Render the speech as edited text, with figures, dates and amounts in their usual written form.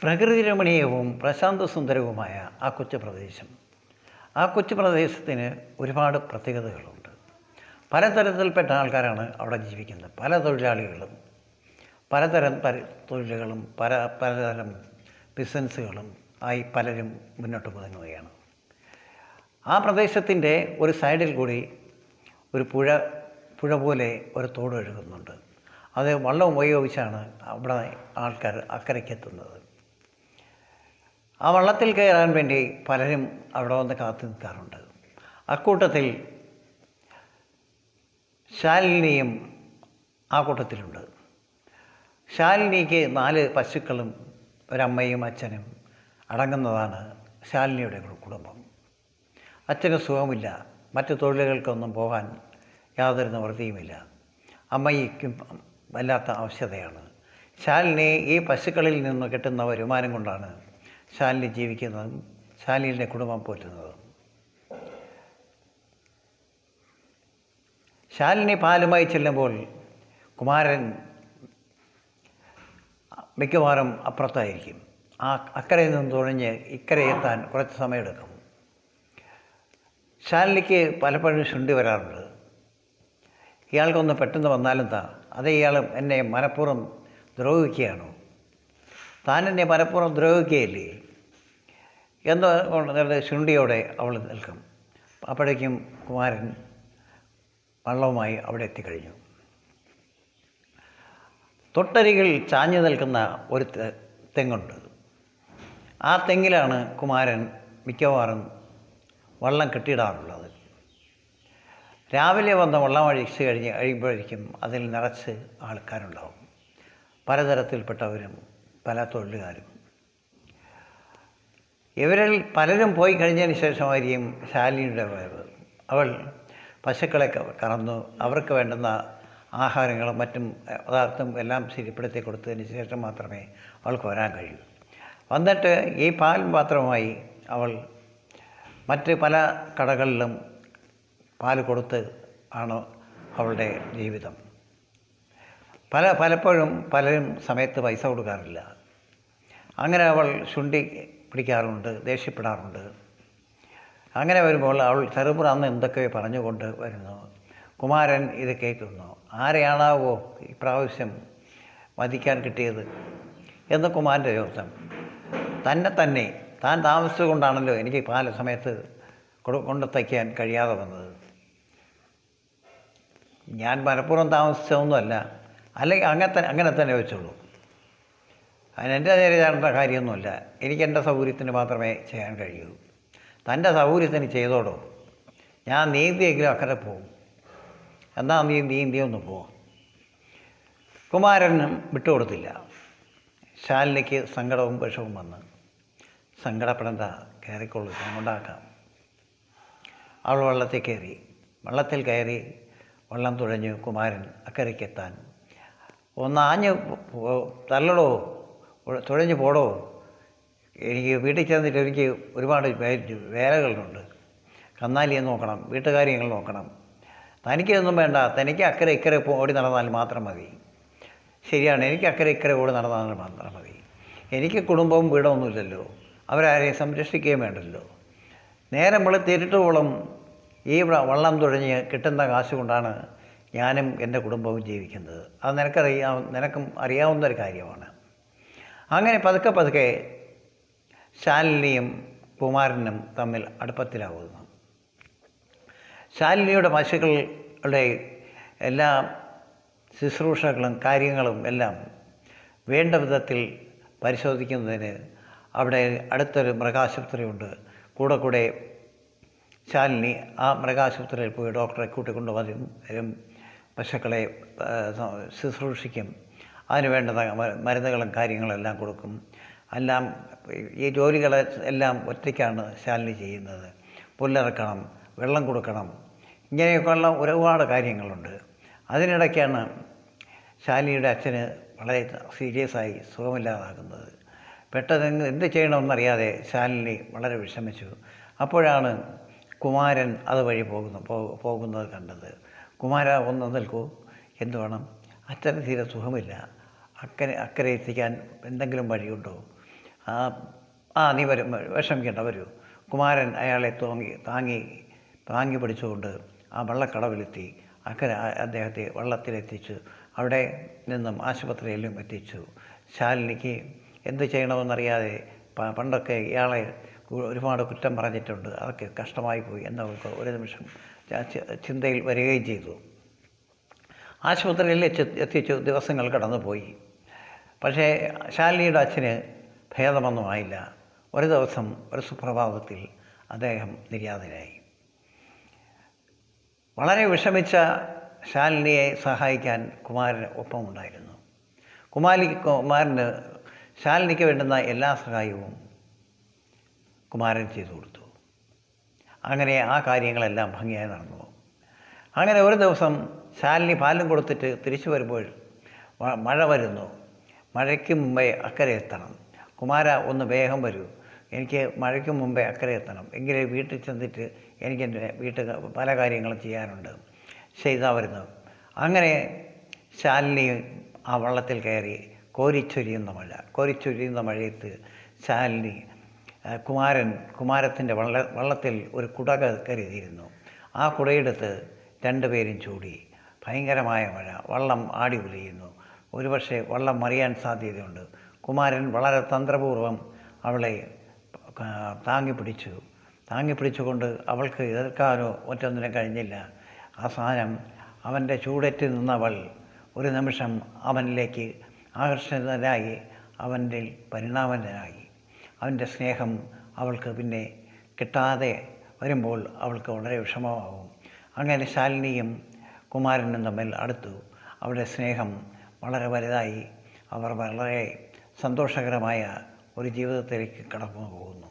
പ്രകൃതി രമണീയവും പ്രശാന്തസുന്ദരവുമായ ആ കൊച്ചു പ്രദേശത്തിന് ഒരുപാട് പ്രത്യേകതകളുണ്ട്. പലതരത്തിൽപ്പെട്ട ആൾക്കാരാണ് അവിടെ ജീവിക്കുന്നത്. പല തൊഴിലാളികളും പലതരം തൊഴിലുകളും പലതരം ബിസിനസ്സുകളും ആയി പലരും മുന്നോട്ട് പോകുകയാണ്. ആ പ്രദേശത്തിൻ്റെ ഒരു സൈഡിൽ കൂടി ഒരു പുഴ പോലെ ഒരു തോട് ഒഴുകുന്നുണ്ട്. അത് വള്ളം ഉപയോഗിച്ചാണ് അവിടെ ആൾക്കാർ അക്കരയ്ക്കെത്തുന്നത്. ആ വള്ളത്തിൽ കയറാൻ വേണ്ടി പലരും അവിടെ വന്ന് കാത്തു നിൽക്കാറുണ്ട്. അക്കൂട്ടത്തിൽ ശാലിനിയും ആ കൂട്ടത്തിലുണ്ട്. ശാലിനിക്ക് 4 പശുക്കളും ഒരമ്മയും അച്ഛനും അടങ്ങുന്നതാണ് ശാലിനിയുടെ കുടുംബം. അച്ഛന് സുഖമില്ല, മറ്റു തൊഴിലുകൾക്കൊന്നും പോകാൻ യാതൊരു നിവൃത്തിയുമില്ല. അമ്മയ്ക്കും വല്ലാത്ത അവശതയാണ്. ശാലിനി ഈ പശുക്കളിൽ നിന്ന് കിട്ടുന്ന വരുമാനം കൊണ്ടാണ് ശാലിനി ജീവിക്കുന്നതും ശാലിനിയുടെ കുടുംബം പോറ്റുന്നതും. ശാലിനി പാലുമായി ചെല്ലുമ്പോൾ കുമാരൻ മിക്കവാറും അപ്പുറത്തായിരിക്കും. അക്കരയിൽ നിന്ന് തുഴഞ്ഞ് ഇക്കരെ എത്താൻ കുറച്ച് സമയമെടുക്കും. ശാലിനിക്ക് പലപ്പോഴും ശുണ്ഠി വരാറുണ്ട്. ഇയാൾക്കൊന്ന് പെട്ടെന്ന് വന്നാലെന്താ, അതേ ഇയാൾ എന്നെ മനഃപൂർവ്വം ദ്രോഹിക്കുകയാണോ, താൻ എന്നെ മനഃപൂർവ്വം ദ്രോഹിക്കുകയില്ലേ എന്ന് ശുണ്ഠിയോടെ അവൾ നിൽക്കും. അപ്പോഴേക്കും കുമാരൻ വള്ളവുമായി അവിടെ എത്തിക്കഴിഞ്ഞു. തൊട്ടരികിൽ ചാഞ്ഞു നിൽക്കുന്ന ഒരു തെങ്ങുണ്ട്. ആ തെങ്ങിലാണ് കുമാരൻ മിക്കവാറും വള്ളം കെട്ടിയിടാറുള്ളത്. രാവിലെ വന്ന് വള്ളം അഴിച്ച് കഴിയുമ്പോഴേക്കും അതിൽ നിറച്ച് ആൾക്കാരുണ്ടാവും. പലതരത്തിൽപ്പെട്ടവരും പല തൊഴിലുകാരും. ഇവരിൽ പലരും പോയി കഴിഞ്ഞതിന് ശേഷമായിരിക്കും ശാലിനിയുടെ വരവ്. അവൾ പശുക്കളെ കറന്നു അവർക്ക് വേണ്ടുന്ന ആഹാരങ്ങളും മറ്റും പദാർത്ഥം എല്ലാം ശരിപ്പെടുത്തി കൊടുത്തതിന് ശേഷം മാത്രമേ അവൾക്ക് വരാൻ കഴിയൂ. വന്നിട്ട് ഈ പാൽ പാത്രവുമായി അവൾ മറ്റ് പല കടകളിലും പാൽ കൊടുത്ത് ആണ് അവളുടെ ജീവിതം. പലപ്പോഴും പലരും സമയത്ത് പൈസ കൊടുക്കാറില്ല. അങ്ങനെ അവൾ ശുണ്ഠി പിടിക്കാറുണ്ട്, ദേഷ്യപ്പെടാറുണ്ട്. അങ്ങനെ വരുമ്പോൾ അവൾ ചെറുപുറാന്ന് എന്തൊക്കെ പറഞ്ഞുകൊണ്ട് വരുന്നു. കുമാരൻ ഇത് കേൾക്കുന്നു. ആരെയാണാവോ ഇപ്രാവശ്യം വധിക്കാൻ കിട്ടിയത് എന്ന് കുമാരൻ്റെ ചോദ്യം. തന്നെ താൻ താമസിച്ചുകൊണ്ടാണല്ലോ എനിക്ക് പാല സമയത്ത് കൊണ്ടെത്തിക്കാൻ കഴിയാതെ വന്നത്. ഞാൻ മനഃപൂർവ്വം താമസിച്ചതൊന്നുമല്ല, അല്ലെങ്കിൽ അങ്ങനെ തന്നെ വെച്ചുള്ളൂ. അതിനെൻ്റെ നേരെ ചെയ്യേണ്ട കാര്യമൊന്നുമില്ല. എനിക്ക് എൻ്റെ സൗകര്യത്തിന് മാത്രമേ ചെയ്യാൻ കഴിയൂ. തൻ്റെ സൗകര്യത്തിന് ചെയ്തോടോ. ഞാൻ നീന്തിയെങ്കിലും അക്കരെ പോകും. എന്നാ നീന്തി ഒന്ന് പോവാം. കുമാരനും വിട്ടുകൊടുത്തില്ല. ശാലിനിക്ക് സങ്കടവും വിഷവും വന്ന്, സങ്കടപ്പെടേണ്ട, കയറിക്കൊള്ളു, ഞാൻ കൊണ്ടാക്കാം. അവൾ വള്ളത്തിൽ കയറി വള്ളം തുഴഞ്ഞു കുമാരൻ അക്കരയ്ക്കെത്താൻ. ഒന്ന് ആഞ്ഞ് തള്ളടോ, തുഴഞ്ഞു പോടോ, എനിക്ക് വീട്ടിൽ ചെന്നിട്ട് എനിക്ക് ഒരുപാട് വേലകളുണ്ട്. കന്നാലിയെ നോക്കണം, വീട്ടുകാര്യങ്ങൾ നോക്കണം. തനിക്കൊന്നും വേണ്ട, തനിക്ക് അക്കരെ ഇക്കരെ ഓടി നടന്നാൽ മാത്രം മതി. ശരിയാണ്, എനിക്ക് അക്കരെ ഇക്കരെ ഓടി നടന്നാൽ മാത്രം മതി. എനിക്ക് കുടുംബവും വീടൊന്നുമില്ലല്ലോ, അവരാരെയും സംരക്ഷിക്കുകയും വേണ്ടല്ലോ. നേരം വെളുത്തിരുട്ടോളം ഈ വള്ളം തുഴഞ്ഞ് കിട്ടുന്ന കാശ് കൊണ്ടാണ് ഞാനും എൻ്റെ കുടുംബവും ജീവിക്കുന്നത്. അത് നിനക്കും അറിയാവുന്നൊരു കാര്യമാണ്. അങ്ങനെ പതുക്കെ ശാലിനിയും കുമാരനും തമ്മിൽ അടുപ്പത്തിലാവുന്നു. ശാലിനിയുടെ പശുക്കളുടെ എല്ലാ ശുശ്രൂഷകളും കാര്യങ്ങളും എല്ലാം വേണ്ട വിധത്തിൽ പരിശോധിക്കുന്നതിന് അവിടെ അടുത്തൊരു മൃഗാശുപത്രിയുണ്ട്. കൂടെ ശാലിനി ആ മൃഗാശുപത്രിയിൽ പോയി ഡോക്ടറെ കൂട്ടിക്കൊണ്ടുവരും. പശുക്കളെ ശുശ്രൂഷിക്കും. അതിന് വേണ്ട മരുന്നുകളും കാര്യങ്ങളും എല്ലാം കൊടുക്കും. എല്ലാം ഈ ജോലികളെ എല്ലാം ഒറ്റയ്ക്കാണ് ശാലിനി ചെയ്യുന്നത്. പുല്ലിറക്കണം, വെള്ളം കൊടുക്കണം, ഇങ്ങനെയൊക്കെയുള്ള ഒരുപാട് കാര്യങ്ങളുണ്ട്. അതിനിടയ്ക്കാണ് ശാലിനിയുടെ അച്ഛന് വളരെ സീരിയസായി സുഖമില്ലാതാകുന്നത്. പെട്ടെന്ന് എന്ത് ചെയ്യണമെന്നറിയാതെ ശാലിനി വളരെ വിഷമിച്ചു. അപ്പോഴാണ് കുമാരൻ അതുവഴി പോകുന്നത് കണ്ടത്. കുമാര, ഒന്ന് നിൽക്കൂ, എന്ത് വേണം? അച്ഛന് തീരെ സുഖമില്ല, അക്കരെ എത്തിക്കാൻ എന്തെങ്കിലും വഴിയുണ്ടോ? ആ നീ വരും, വിഷമിക്കേണ്ട, വരൂ. കുമാരൻ അയാളെ താങ്ങി പിടിച്ചുകൊണ്ട് ആ വള്ളക്കടവിലെത്തി അക്കരെ അദ്ദേഹത്തെ വള്ളത്തിലെത്തിച്ചു. അവിടെ നിന്നും ആശുപത്രിയിലും എത്തിച്ചു. ശാലിനിക്ക് എന്ത് ചെയ്യണമെന്നറിയാതെ, പണ്ടൊക്കെ ഇയാളെ ഒരുപാട് കുറ്റം പറഞ്ഞിട്ടുണ്ട്, അതൊക്കെ കഷ്ടമായി പോയി എന്നവർക്ക് ഒരു നിമിഷം ചിന്തയിൽ വരികയും ചെയ്തു. ആശുപത്രിയിൽ എത്തിച്ചു. ദിവസങ്ങൾ കടന്നുപോയി. പക്ഷേ ശാലിനിയുടെ അച്ഛന് ഭേദമൊന്നും ആയില്ല. ഒരു ദിവസം ഒരു സുപ്രഭാതത്തിൽ അദ്ദേഹം നിര്യാതനായി. വളരെ ശാലിനിയെ സഹായിക്കാൻ കുമാരന് ഒപ്പമുണ്ടായിരുന്നു. കുമാരന് ശാലിനിക്ക് വേണ്ടുന്ന എല്ലാ സഹായവും കുമാരൻ ചെയ്തു കൊടുത്തു. അങ്ങനെ ആ കാര്യങ്ങളെല്ലാം ഭംഗിയായി നടന്നു. അങ്ങനെ ഒരു ദിവസം ശാലിനി പാലും കൊടുത്തിട്ട് തിരിച്ചു വരുമ്പോൾ മഴ വരുന്നു. മഴയ്ക്ക് മുമ്പേ അക്കരെ എത്തണം. കുമാര, ഒന്ന് വേഗം വരൂ, എനിക്ക് മഴയ്ക്ക് മുമ്പേ അക്കരെ എത്തണം, എങ്കിലേ വീട്ടിൽ ചെന്നിട്ട് എനിക്ക് എൻ്റെ വീട്ടിൽ പല കാര്യങ്ങളും ചെയ്യാനുണ്ട്. ചെയ്താൽ വരുന്നു. അങ്ങനെ ശാലിനി ആ വള്ളത്തിൽ കയറി. കോരിച്ചൊരിയുന്ന മഴയത്ത് ശാലിനി കുമാരത്തിൻ്റെ വള്ളത്തിൽ ഒരു കുട കരുതിയിരുന്നു. ആ കുടയെടുത്ത് രണ്ടുപേരും ചൂടി. ഭയങ്കരമായ മഴ, വള്ളം ആടി ഉലയുന്നു. ഒരുപക്ഷെ വള്ളം മറിയാൻ സാധ്യതയുണ്ട്. കുമാരൻ വളരെ തന്ത്രപൂർവ്വം അവളെ താങ്ങിപ്പിടിച്ചുകൊണ്ട് അവൾക്ക് എതിർക്കാനോ മറ്റൊന്നിനും കഴിഞ്ഞില്ല. അവസാനം അവൻ്റെ ചൂടേറ്റ് നിന്നവൾ ഒരു നിമിഷം അവനിലേക്ക് ആകർഷിതനായി, അവൻ്റെ പരിണാമനായി. അവൻ്റെ സ്നേഹം അവൾക്ക് പിന്നെ കിട്ടാതെ വരുമ്പോൾ അവൾക്ക് വളരെ വിഷമമാകും. അങ്ങനെ ശാലിനിയും കുമാരനും തമ്മിൽ അടുത്തു. അവരുടെ സ്നേഹം വളരെ വലുതായി. അവർ വളരെ സന്തോഷകരമായ ഒരു ജീവിതത്തിലേക്ക് കടന്നു പോകുന്നു.